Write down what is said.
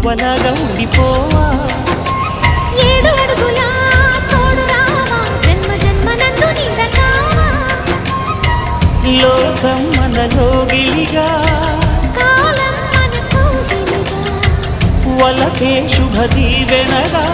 గువ్వలాగా ఉండిపోవా. 7 అడుగుల తోడు రావా, జన్మ జన్మనందు నీడ కావా. లోకం మనలో గిలిగా, కాలం మన కోగిలిగా, వలకే శుభ దీవెనగా.